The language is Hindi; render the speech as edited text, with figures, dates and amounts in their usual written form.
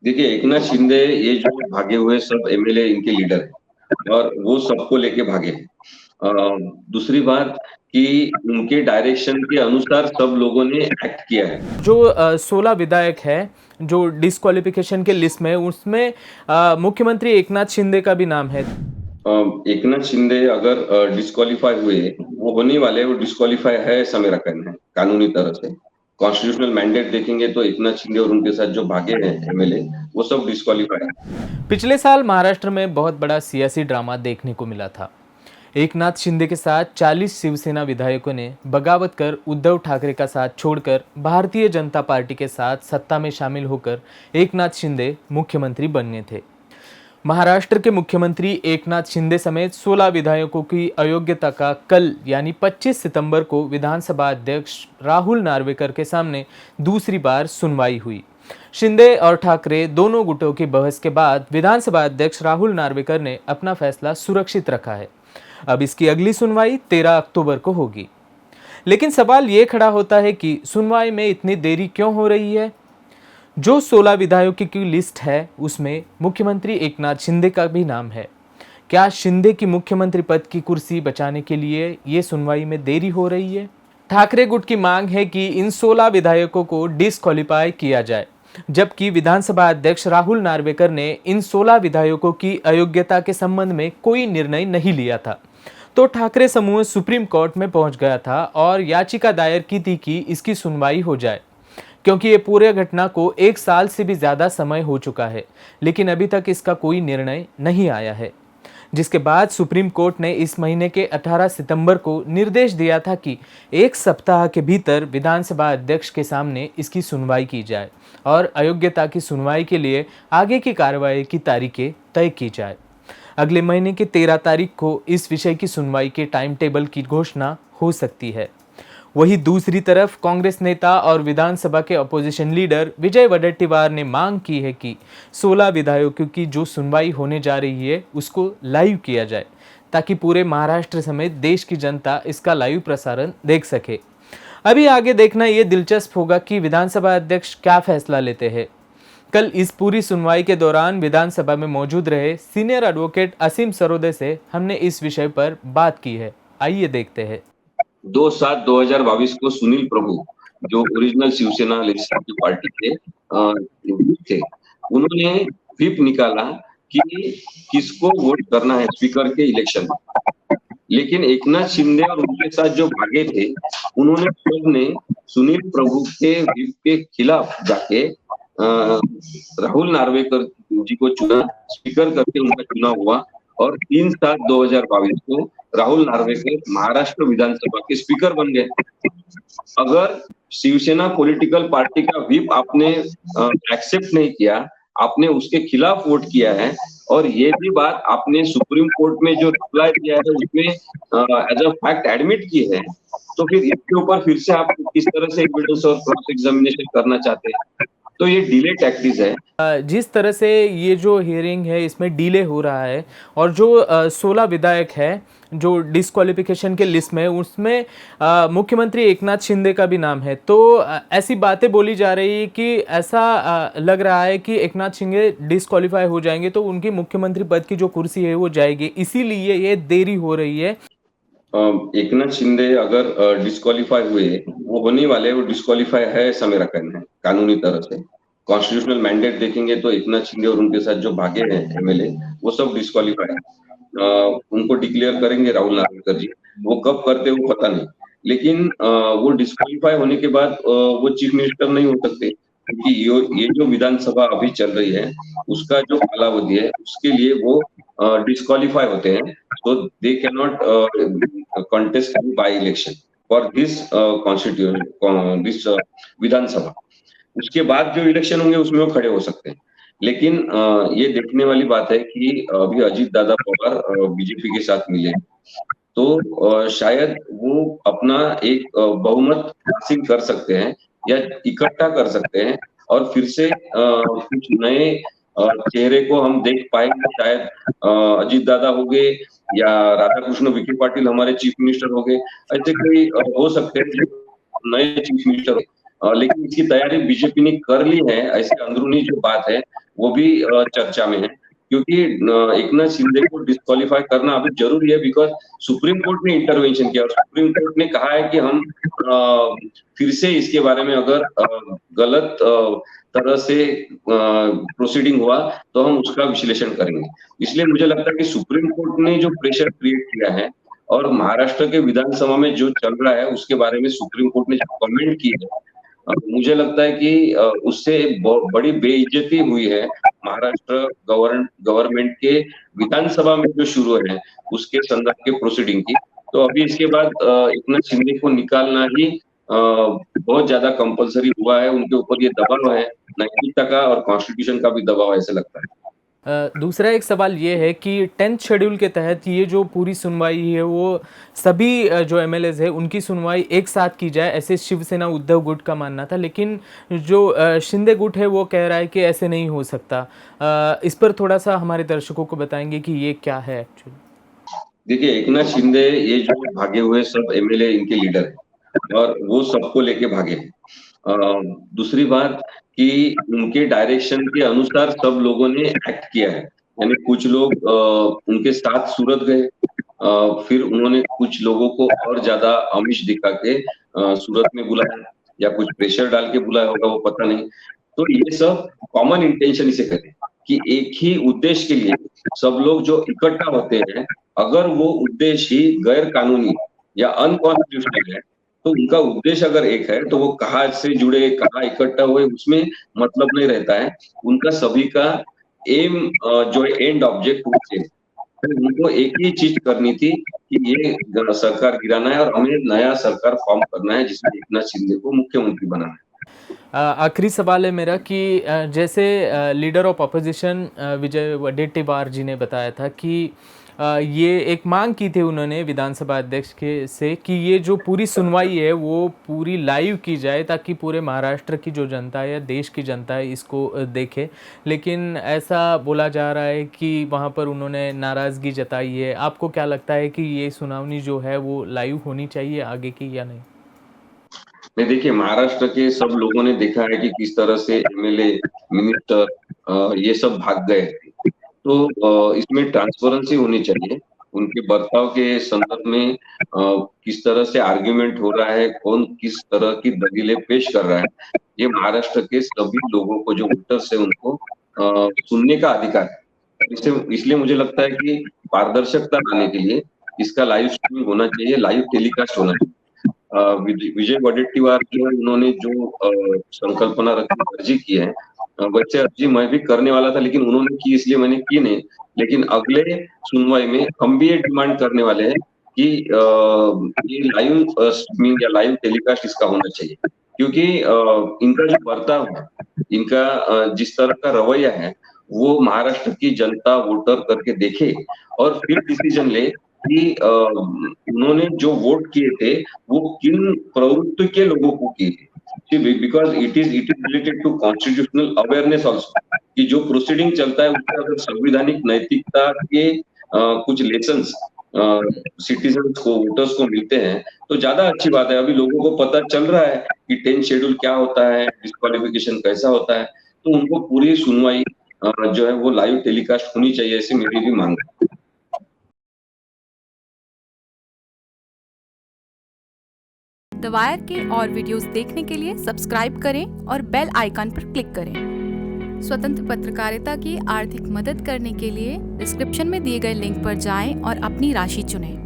देखिए, एकनाथ शिंदे ये जो भागे हुए सब एमएलए इनके लीडर हैं और वो सबको लेके भागे हैं। दूसरी बात कि उनके डायरेक्शन के अनुसार सब लोगों ने एक्ट किया है। जो 16 विधायक है जो डिस्क्वालिफिकेशन के लिस्ट में है, उसमें मुख्यमंत्री एकनाथ शिंदे का भी नाम है। एकनाथ शिंदे अगर डिस्क्वालीफाई हुए, वो होने वाले, वो डिस्क्वालीफाई है ऐसा मेरा कहना है कानूनी तरह से। कॉन्स्टिट्यूशनल मैंडेट देखेंगे तो एकनाथ शिंदे और उनके साथ जो भागे हैं एमएलए, वो सब डिस्क्वालीफाई है। पिछले साल महाराष्ट्र में बहुत बड़ा सियासी ड्रामा देखने को मिला था। एकनाथ शिंदे के साथ 40 शिवसेना विधायकों ने बगावत कर उद्धव ठाकरे का साथ छोड़कर भारतीय जनता पार्टी के साथ सत्ता में शामिल होकर एकनाथ शिंदे मुख्यमंत्री बनने थे। महाराष्ट्र के मुख्यमंत्री एकनाथ शिंदे समेत 16 विधायकों की अयोग्यता का कल यानी 25 सितंबर को विधानसभा अध्यक्ष राहुल नार्वेकर के सामने दूसरी बार सुनवाई हुई। शिंदे और ठाकरे दोनों गुटों की बहस के बाद विधानसभा अध्यक्ष राहुल नार्वेकर ने अपना फैसला सुरक्षित रखा है। अब इसकी अगली सुनवाई 13 अक्टूबर को होगी। लेकिन सवाल ये खड़ा होता है कि सुनवाई में इतनी देरी क्यों हो रही है? जो 16 विधायकों की लिस्ट है उसमें मुख्यमंत्री एकनाथ शिंदे का भी नाम है। क्या शिंदे की मुख्यमंत्री पद की कुर्सी बचाने के लिए ये सुनवाई में देरी हो रही है? ठाकरे गुट की मांग है कि इन 16 विधायकों को डिस्क्वालीफाई किया जाए, जबकि विधानसभा अध्यक्ष राहुल नार्वेकर ने इन 16 विधायकों की अयोग्यता के संबंध में कोई निर्णय नहीं लिया था। तो ठाकरे समूह सुप्रीम कोर्ट में पहुंच गया था और याचिका दायर की थी कि इसकी सुनवाई हो जाए, क्योंकि ये पूरे घटना को 1 साल से भी ज्यादा समय हो चुका है, लेकिन अभी तक इसका कोई निर्णय नहीं आया है। जिसके बाद सुप्रीम कोर्ट ने इस महीने के 18 सितंबर को निर्देश दिया था कि 1 सप्ताह के भीतर विधानसभा अध्यक्ष के सामने इसकी सुनवाई की जाए और अयोग्यता की सुनवाई के लिए आगे की कार्रवाई की तारीखें तय की जाए। अगले महीने की 13 तारीख को इस विषय की सुनवाई के टाइम टेबल की घोषणा हो सकती है। वहीं दूसरी तरफ कांग्रेस नेता और विधानसभा के अपोजिशन लीडर विजय वडेट्टीवार ने मांग की है कि 16 विधायकों की जो सुनवाई होने जा रही है उसको लाइव किया जाए, ताकि पूरे महाराष्ट्र समेत देश की जनता इसका लाइव प्रसारण देख सके। अभी आगे देखना ये दिलचस्प होगा कि विधानसभा अध्यक्ष क्या फैसला लेते हैं। कल इस पूरी सुनवाई के दौरान विधानसभा में मौजूद रहे सीनियर एडवोकेट असीम सरोदे से हमने इस विषय पर बात की है। आइए देखते हैं। 2/7/2022 को सुनील प्रभु, जो ओरिजिनल शिवसेना लेजिस्लेटिव पार्टी के थे, उन्होंने व्हिप निकाला कि किसको वोट करना है स्पीकर के इलेक्शन में। लेकिन एकनाथ शिंदे और उनके साथ जो भागे थे, उन्होंने सबने सुनील प्रभु के व्हिप के खिलाफ जाके राहुल नार्वेकर जी को चुना, स्पीकर करके उनका चुनाव हुआ और 3/7/2022 को राहुल नार्वेकर महाराष्ट्र विधानसभा के स्पीकर बन गए। अगर शिवसेना पॉलिटिकल पार्टी का व्हिप आपने एक्सेप्ट नहीं किया, आपने उसके खिलाफ वोट किया है और ये भी बात आपने सुप्रीम कोर्ट में जो रिप्लाई दिया है उसमें एज अ फैक्ट एडमिट की है, तो फिर इसके ऊपर फिर से आप किस तरह से एविडेंस और क्रॉस एग्जामिनेशन करना चाहते हैं? तो ये डिले टैक्टिस है। जिस तरह से ये जो हियरिंग है इसमें डिले हो रहा है और जो 16 विधायक है जो डिस्क्वालिफिकेशन के लिस्ट में, उसमें मुख्यमंत्री एकनाथ शिंदे का भी नाम है। तो ऐसी बातें बोली जा रही है कि ऐसा लग रहा है कि एकनाथ शिंदे डिस्क्वालीफाई हो जाएंगे तो उनकी मुख्यमंत्री पद की जो कुर्सी है वो जाएगी, इसीलिए ये देरी हो रही है। एकनाथ शिंदे अगर डिस्क्वालीफाई हुए, वो होने वाले, वो डिस्क्वालीफाई है ऐसा मेरा कहना है कानूनी तरह से। कॉन्स्टिट्यूशनल मैंडेट देखेंगे तो एकनाथ शिंदे और उनके साथ जो भागे हैं एमएलए, वो सब डिस्क्वालीफाई है। उनको डिक्लेयर करेंगे राहुल नार्वेकर जी, वो कब करते वो पता नहीं। लेकिन वो डिस्क्वालीफाई होने के बाद वो चीफ मिनिस्टर नहीं हो सकते, क्योंकि ये जो विधानसभा अभी चल रही है उसका जो कालावधि है उसके लिए वो डिस्क्वालीफाई होते हैं, so they cannot contest by election for this constitution, this विधानसभा। उसके बाद जो इलेक्शन होंगे उसमें वो खड़े हो सकते हैं। लेकिन ये देखने वाली बात है कि अभी अजीत दादा पवार बीजेपी के साथ मिले, तो शायद वो अपना एक बहुमत हासिल कर सकते हैं या इकट्ठा कर सकते हैं और फिर से कुछ नए चेहरे को हम देख पाएंगे। शायद अजीत दादा हो गए या राधाकृष्ण विखे पाटिल हमारे चीफ मिनिस्टर हो गए, ऐसे कोई हो सकते हैं जो नए चीफ मिनिस्टर हो। लेकिन इसकी तैयारी बीजेपी ने कर ली है, ऐसी अंदरूनी जो बात है वो भी चर्चा में है, क्योंकि एकनाथ शिंदे को डिस्क्वालीफाई करना अभी जरूरी है, बिकॉज सुप्रीम कोर्ट ने इंटरवेंशन किया और सुप्रीम कोर्ट ने कहा है कि हम फिर से इसके बारे में अगर गलत तरह से प्रोसीडिंग हुआ तो हम उसका विश्लेषण करेंगे। इसलिए मुझे लगता है कि सुप्रीम कोर्ट ने जो प्रेशर क्रिएट किया है और महाराष्ट्र के विधानसभा में जो चल रहा है उसके बारे में सुप्रीम कोर्ट ने जो कमेंट की है, मुझे लगता है कि उससे बड़ी बेइज्जती हुई है महाराष्ट्र गवर्नमेंट के विधानसभा में जो शुरू है उसके संदर्भ के प्रोसीडिंग की। तो अभी इसके बाद एकनाथ शिंदे को निकालना ही बहुत ज्यादा कंपलसरी हुआ है, उनके ऊपर ये दबाव है, नैतिकता का और कॉन्स्टिट्यूशन का भी दबाव ऐसे लगता है। दूसरा एक सवाल ये है कि 10th शेड्यूल के तहत ये जो पूरी सुनवाई है वो सभी जो एमएलएज है उनकी सुनवाई एक साथ की जाए, ऐसे शिवसेना उद्धव गुट का मानना था, लेकिन जो शिंदे गुट है वो कह रहा है कि ऐसे नहीं हो सकता। इस पर थोड़ा सा हमारे दर्शकों को बताएंगे कि ये क्या है एक्चुअली। देखिए, एकनाथ शिंदे ये जो भागे हुए सब एमएलए इनके लीडर है और वो सबको लेके भागे हैं। दूसरी बात कि उनके डायरेक्शन के अनुसार सब लोगों ने एक्ट किया है, यानी कुछ लोग उनके साथ सूरत गए, फिर उन्होंने कुछ लोगों को और ज्यादा आमिष दिखा के सूरत में बुलाया या कुछ प्रेशर डाल के बुलाया होगा, वो पता नहीं। तो ये सब कॉमन इंटेंशन इसे कहते हैं कि एक ही उद्देश्य के लिए सब लोग जो इकट्ठा होते हैं, अगर वो उद्देश्य ही गैर कानूनी या अनकॉन्स्टिट्यूशनल है तो उनका उद्देश्य अगर एक है तो वो कहाँ से जुड़े, कहाँ इकट्ठा हुए, उसमें मतलब नहीं रहता है। उनका सभी का एम जो एंड ऑब्जेक्ट होते हैं, तो उनको एक ही चीज करनी थी कि ये सरकार गिराना है और हमें नया सरकार फॉर्म करना है जिसमें एकनाथ शिंदे को मुख्यमंत्री बनाना है। आखिरी सवाल है मेरा कि जैसे लीडर ऑफ अपोजिशन विजय वडेट्टीवार जी ने बताया था कि ये एक मांग की थी उन्होंने विधानसभा अध्यक्ष के से कि ये जो पूरी सुनवाई है वो पूरी लाइव की जाए ताकि पूरे महाराष्ट्र की जो जनता है या देश की जनता है इसको देखे, लेकिन ऐसा बोला जा रहा है कि वहाँ पर उन्होंने नाराज़गी जताई है। आपको क्या लगता है कि ये सुनावनी जो है वो लाइव होनी चाहिए आगे की या नहीं? नहीं, देखिए, महाराष्ट्र के सब लोगों ने देखा है कि किस तरह से एमएलए, मिनिस्टर ये सब भाग गए थे। तो इसमें ट्रांसपेरेंसी होनी चाहिए उनके बर्ताव के संदर्भ में, किस तरह से आर्ग्यूमेंट हो रहा है, कौन किस तरह की दलीलें पेश कर रहा है, ये महाराष्ट्र के सभी लोगों को जो वोटर्स है उनको सुनने का अधिकार है। इसलिए मुझे लगता है कि पारदर्शिता लाने के लिए इसका लाइव स्ट्रीमिंग होना चाहिए, लाइव टेलीकास्ट होना चाहिए। विजय वडेट्टीवार जो है उन्होंने जो संकल्पना रखी, अर्जी की है, वैसे अर्जी मैं भी करने वाला था लेकिन उन्होंने की इसलिए मैंने की नहीं। लेकिन अगले सुनवाई में हम भी ये डिमांड करने वाले हैं कि ये लाइव स्ट्रीमिंग या लाइव टेलीकास्ट इसका होना चाहिए, क्योंकि इनका जो बर्ताव है, इनका जिस तरह का रवैया है, वो महाराष्ट्र की जनता वोटर करके देखे और फिर डिसीजन ले कि उन्होंने जो वोट किए थे वो किन प्रवृत्ति के लोगों को किए थे, because it is related to constitutional awareness also, कि जो प्रोसीडिंग चलता है उसमें अगर संवैधानिक नैतिकता के कुछ लेसन्स सिटीजन्स को, वोटर्स को मिलते हैं तो ज्यादा अच्छी बात है। अभी लोगों को पता चल रहा है कि 10th शेड्यूल क्या होता है, डिस्क्वालिफिकेशन कैसा होता है, तो उनको पूरी सुनवाई जो है वो लाइव टेलीकास्ट होनी चाहिए, ऐसी मेरी भी मांग है। द वायर के और वीडियोस देखने के लिए सब्सक्राइब करें और बेल आइकन पर क्लिक करें। स्वतंत्र पत्रकारिता की आर्थिक मदद करने के लिए डिस्क्रिप्शन में दिए गए लिंक पर जाएं और अपनी राशि चुनें।